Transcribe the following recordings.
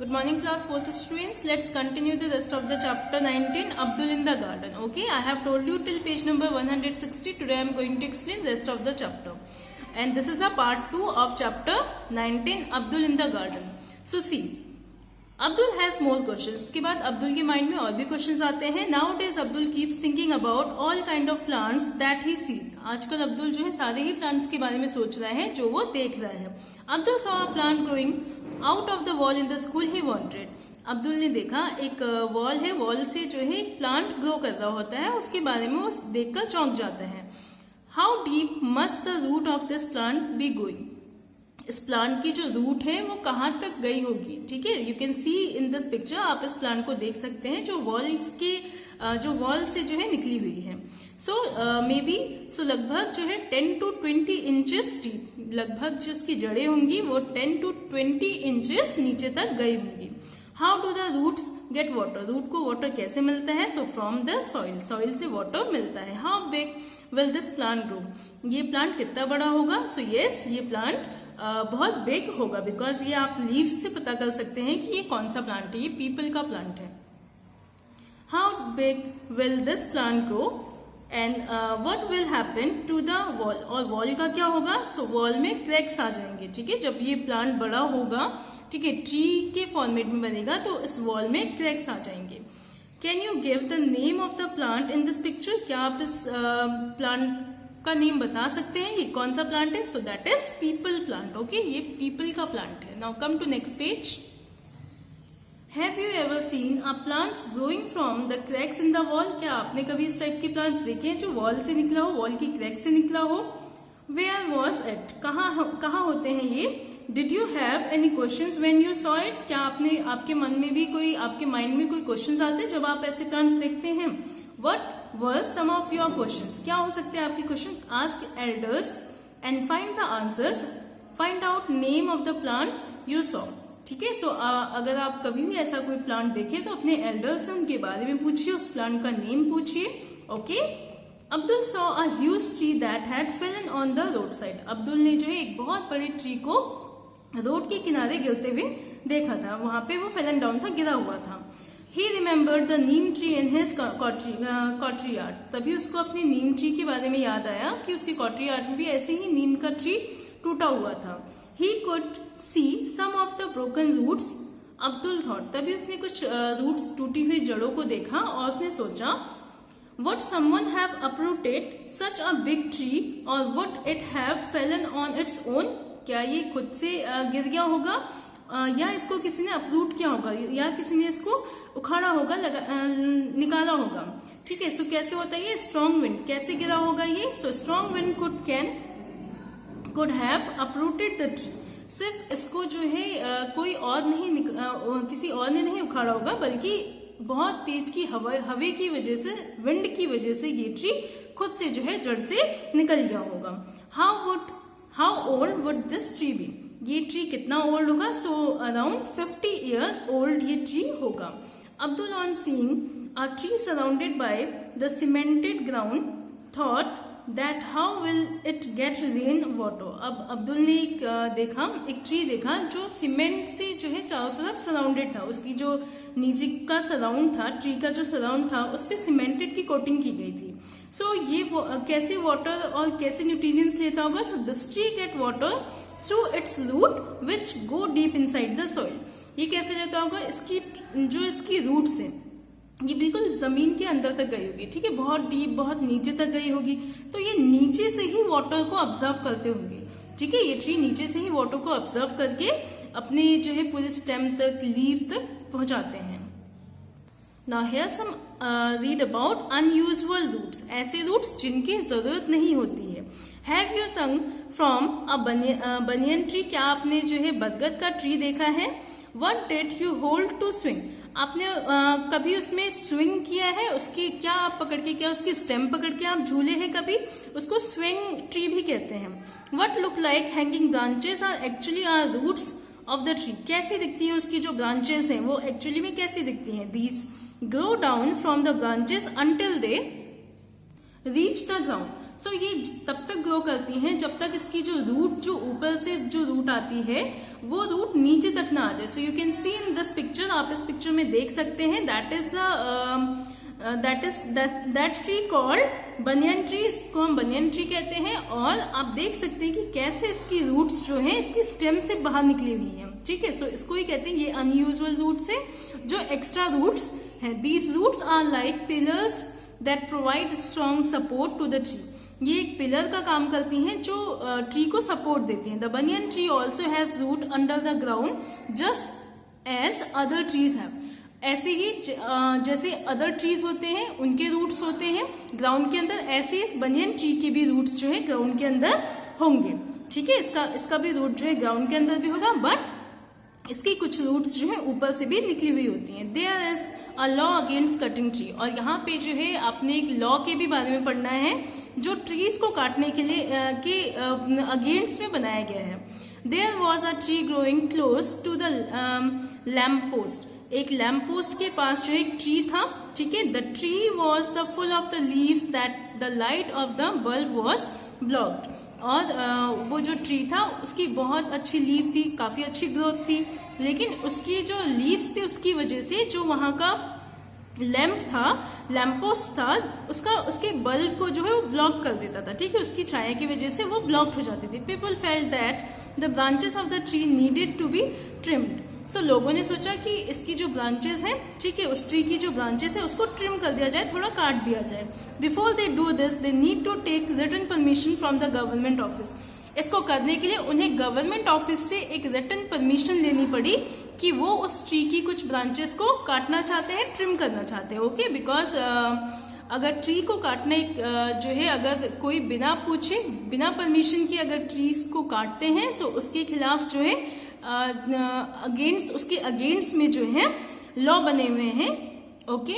Good morning class 4th students. Let's continue the rest of the chapter 19 Abdul in the garden. Okay, I have told you till page number 160. Today I am going to explain the rest of the chapter. And this is the part 2 of chapter 19 Abdul in the garden. So see, Abdul has more questions. इसके बाद अब्दुल के mind में और भी questions आते हैं. Nowadays Abdul keeps thinking about all kind of plants that he sees. आजकल अब्दुल जो है सारे ही प्लांट्स के बारे में सोच रहा है जो वो देख रहा है. Abdul saw a plant growing out of the wall in the school he wanted. Abdul ने देखा एक वॉल है, वॉल से जो है एक प्लांट ग्रो कर रहा होता है, उसके बारे में वो देखकर चौंक जाता है. How deep must the root of this plant be going? इस प्लांट की जो रूट है वो कहाँ तक गई होगी. ठीक है, you can see in this picture. आप इस प्लांट को देख सकते हैं जो वॉल से जो है निकली हुई है. सो मे बी लगभग जो है 10 to 20 इंचेस डीप, लगभग जो उसकी जड़ें होंगी वो 10 to 20 इंचेस नीचे तक गई होंगी. How do the roots get water? Root को वाटर कैसे मिलता है? So from the soil, soil से वाटर मिलता है. How big will this plant grow? ये प्लांट कितना बड़ा होगा? सो यस, ये प्लांट बहुत बिग होगा, बिकॉज ये आप लीव्स से पता कर सकते हैं कि ये कौन सा प्लांट है. ये पीपल का प्लांट है. How big will this plant grow and what will happen to the wall? और वॉल का क्या होगा? सो वॉल में क्रैक्स आ जाएंगे. ठीक है, जब ये प्लांट बड़ा होगा, ठीक है, ट्री के फॉर्मेट में बनेगा तो इस वॉल में क्रैक्स आ जाएंगे. Can you give the name of the plant in this picture? क्या आप इस प्लांट का नेम बता सकते हैं? ये कौन सा प्लांट है? So that is peepal plant. Okay, ये पीपल का प्लांट है. Now come to next page. Have you ever seen a plants growing from the cracks in the wall? क्या आपने कभी इस टाइप के प्लांट्स देखे हैं जो वॉल से निकला हो, वॉल की क्रैक से निकला हो? Where was it? कहाँ होते हैं ये? Did you have any questions when you saw it? क्या आपके मन में भी कोई, आपके माइंड में कोई क्वेश्चंस आते हैं जब आप ऐसे प्लांट्स देखते हैं? What were some of your questions? क्या हो सकते हैं आपके question? Ask elders and find the answers. Find out name of the plant you saw. ठीक है, सो अगर आप कभी भी ऐसा कोई प्लांट देखें तो अपने एल्डर्स से उनके बारे में पूछिए, उस प्लांट का नेम पूछिए. Okay. Abdul saw a huge tree that had Fallon on the road side. Abdul ने जो है एक बहुत बड़े ट्री को रोड के किनारे गिरते हुए देखा था. वहां पे वो फैलन डाउन था, गिरा हुआ था. He remembered the neem tree in his courtyard. तभी उसको अपनी नीम ट्री के बारे में याद आया कि उसके कॉटरी यार्ड में भी ऐसे ही नीम का ट्री टूटा हुआ था. He could see some of the broken roots. Abdul thought, तभी उसने कुछ रूट्स, टूटी हुई जड़ों को देखा और उसने सोचा, would someone have uprooted such a big tree or would it have fallen on its own? क्या ये खुद से गिर गया होगा या इसको किसी ने अपरूट किया होगा, या किसी ने इसको उखाड़ा होगा, निकाला होगा. ठीक है, सो कैसे होता है ये? Strong wind. कैसे गिरा होगा ये? So strong wind could have uprooted the tree. सिर्फ इसको जो है कोई और नहीं, किसी और ने नहीं उखाड़ा होगा, बल्कि बहुत तेज की हवा की वजह से, विंड की वजह से ये ट्री खुद से जो है जड़ से निकल गया होगा. How old would this tree be? ये ट्री कितना ओल्ड होगा? सो अराउंड 50 ईयर ओल्ड ये ट्री होगा. Abdul on seeing a tree surrounded by the cemented ground thought that how will it get rain water. अब अब्दुल ने एक ट्री देखा जो सीमेंट से जो है चारों तरफ सराउंडेड था. उसकी जो नीचे का सराउंड था, ट्री का जो सराउंड था, उस पर सीमेंटेड की कोटिंग की गई थी. सो ये कैसे वाटर और कैसे न्यूट्रिएंट्स लेता होगा? So this tree get water through its root which go deep inside the soil. ये कैसे लेता होगा? इसकी रूट से, ये बिल्कुल जमीन के अंदर तक गई होगी. ठीक है, बहुत डीप, बहुत नीचे तक गई होगी, तो ये नीचे से ही वाटर को ऑब्जर्व करते होंगे. ठीक है, ये ट्री नीचे से ही वाटर को ऑब्जर्व करके अपने जो है पूरे स्टेम तक, लीव तक पहुंचाते हैं. Now here some read about unusual roots. ऐसे रूट्स जिनकी जरूरत नहीं होती है. Have you swung from a banyan tree? क्या आपने जो है बरगद का ट्री देखा है? What did you hold to swing? आपने कभी उसमें स्विंग किया है? उसकी क्या आप पकड़ के, क्या उसकी स्टेम पकड़ के आप झूले हैं कभी? उसको स्विंग ट्री भी कहते हैं. What look like hanging branches are actually are roots of the tree. कैसी दिखती है उसकी जो ब्रांचेस हैं, वो एक्चुअली में कैसी दिखती हैं? These grow down from the branches until they reach the ground. So ये तब तक ग्रो करती हैं जब तक इसकी जो रूट, जो ऊपर से जो रूट आती है वो रूट नीचे तक ना आ जाए. So you can see in this picture, आप इस पिक्चर में देख सकते हैं, that tree called banyan tree, इसको हम बनियन ट्री कहते हैं. और आप देख सकते हैं कि कैसे इसकी रूट्स जो है इसकी स्टेम से बाहर निकली हुई है. ठीक है, सो इसको ही कहते हैं, ये अनयूजुअल रूट्स है जो एक्स्ट्रा रूट्स हैं. These roots are like pillars that provide strong support to the tree. ये एक पिलर का काम करती हैं जो ट्री को सपोर्ट देती हैं. The banyan tree also has root under the ground just as other trees have. ऐसे ही जैसे अदर ट्रीज होते हैं उनके रूट्स होते हैं ग्राउंड के अंदर, ऐसे इस बनियन ट्री के भी रूट्स जो है ग्राउंड के अंदर होंगे. ठीक है, इसका भी रूट जो है ग्राउंड के अंदर भी होगा, बट इसकी कुछ रूट्स जो है ऊपर से भी निकली हुई होती हैं. There is a law against cutting tree. और यहाँ पे जो है आपने एक लॉ के भी बारे में पढ़ना है जो ट्रीज को काटने के लिए के अगेंस्ट में बनाया गया है. There was a tree growing close to the lamp post. एक लैम्प पोस्ट के पास जो एक ट्री था. ठीक है, the tree was the full of the leaves that the light of the bulb was blocked. और वो जो ट्री था उसकी बहुत अच्छी लीव थी, काफी अच्छी ग्रोथ थी, लेकिन उसकी जो लीव्स थी उसकी वजह से जो वहां का लैम्प पोस्ट था उसके बल्ब को जो है वो ब्लॉक कर देता था. ठीक है, उसकी छाया की वजह से वो ब्लॉक्ड हो जाती थी. People felt that the branches of the tree needed to be trimmed. So लोगों ने सोचा कि इसकी जो ब्रांचेस हैं, ठीक है, उस ट्री की जो ब्रांचेस है उसको ट्रिम कर दिया जाए, थोड़ा काट दिया जाए. Before they do this they need to take written permission from the government office. इसको करने के लिए उन्हें गवर्नमेंट ऑफिस से एक रिटन परमिशन लेनी पड़ी कि वो उस ट्री की कुछ ब्रांचेस को काटना चाहते हैं, ट्रिम करना चाहते हैं. ओके, बिकॉज अगर ट्री को काटने जो है, अगर कोई बिना पूछे बिना परमिशन के अगर ट्रीज को काटते हैं तो उसके खिलाफ जो है उसके अगेंस्ट में जो है लॉ बने हुए हैं. Okay,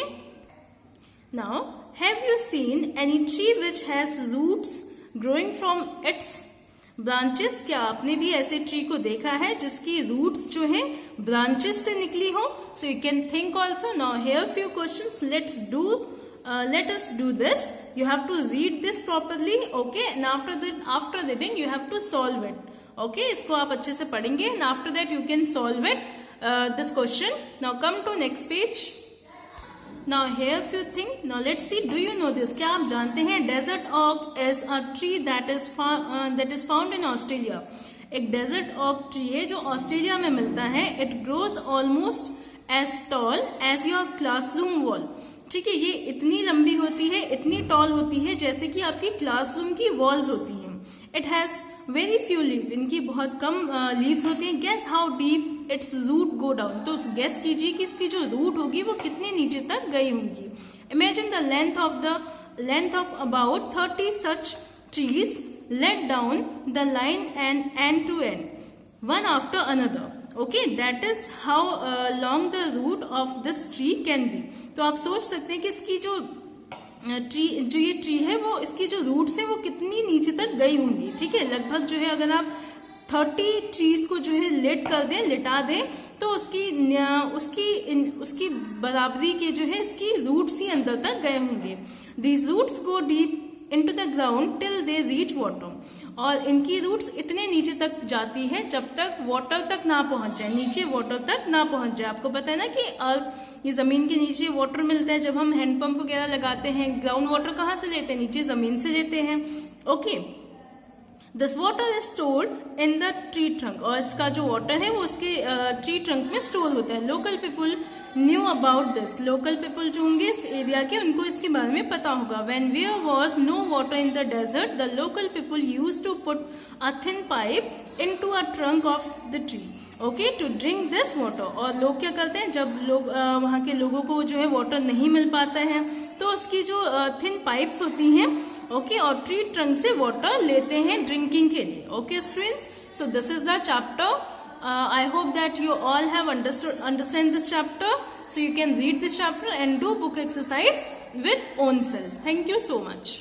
now have you seen any tree which has roots growing from its branches. क्या आपने भी ऐसे ट्री को देखा है जिसकी रूट्स जो है ब्रांचेस से निकली हो? So you can think also. Now here few questions, let us do this. You have to read this properly, okay, and after reading you have to solve it. Okay, इसको आप अच्छे से पढ़ेंगे and after that you can solve it, this question. Now come to next page. Now here few things. Now let's see, do you know this? क्या आप जानते हैं desert oak is a tree that is found in Australia. एक desert oak tree है जो Australia में मिलता है. It grows almost as tall as your classroom wall. ठीक है, ये इतनी लंबी होती है, इतनी टॉल होती है जैसे कि आपकी क्लासरूम की वॉल्स होती हैं. It has very few leave. इनकी बहुत कम लीव्स होती हैं. Guess how deep its root go down. तो गेस कीजिए कि इसकी जो रूट होगी वो कितने नीचे तक गई होंगी. Imagine the length of about 30 such trees laid down the line end to end, one after another. Okay, that is how long the root of this tree can be. तो आप सोच सकते हैं कि इसकी जो ये ट्री है वो इसकी जो रूट्स है वो कितनी नीचे तक गई होंगी. ठीक है, लगभग जो है अगर आप 30 ट्रीज को जो है लिटा दें तो उसकी बराबरी के जो है इसकी रूट्स ही अंदर तक गए होंगे. These roots go deep into the ground till they reach water. और इनकी रूट्स इतने नीचे तक जाती है जब तक वाटर तक ना पहुंच जाए, नीचे वाटर तक ना पहुंच जाए. आपको पता है ना कि ये जमीन के नीचे वाटर मिलता है. जब हम हैंडपंप वगैरह लगाते हैं, ग्राउंड वाटर कहाँ से लेते हैं? नीचे जमीन से लेते हैं. Okay, this water is stored in the tree trunk. और इसका जो वाटर है वो उसके ट्री ट्रंक में स्टोर होता है. Local people knew about this. Local people जो होंगे इस एरिया के, उनको इसके बारे में पता होगा. When where was no water in the desert the local people used to put a thin pipe into a trunk of the tree, okay, to drink this water. और लोग क्या करते हैं, जब लोग वहाँ के लोगों को जो है वाटर नहीं मिल पाता है तो उसकी जो थिन पाइप्स होती हैं, ओके, और ट्री ट्रंक से वाटर लेते हैं ड्रिंकिंग के लिए. Okay students, so this is the chapter. I hope that you all have understand this chapter, so you can read this chapter and do book exercise with own self. Thank you so much.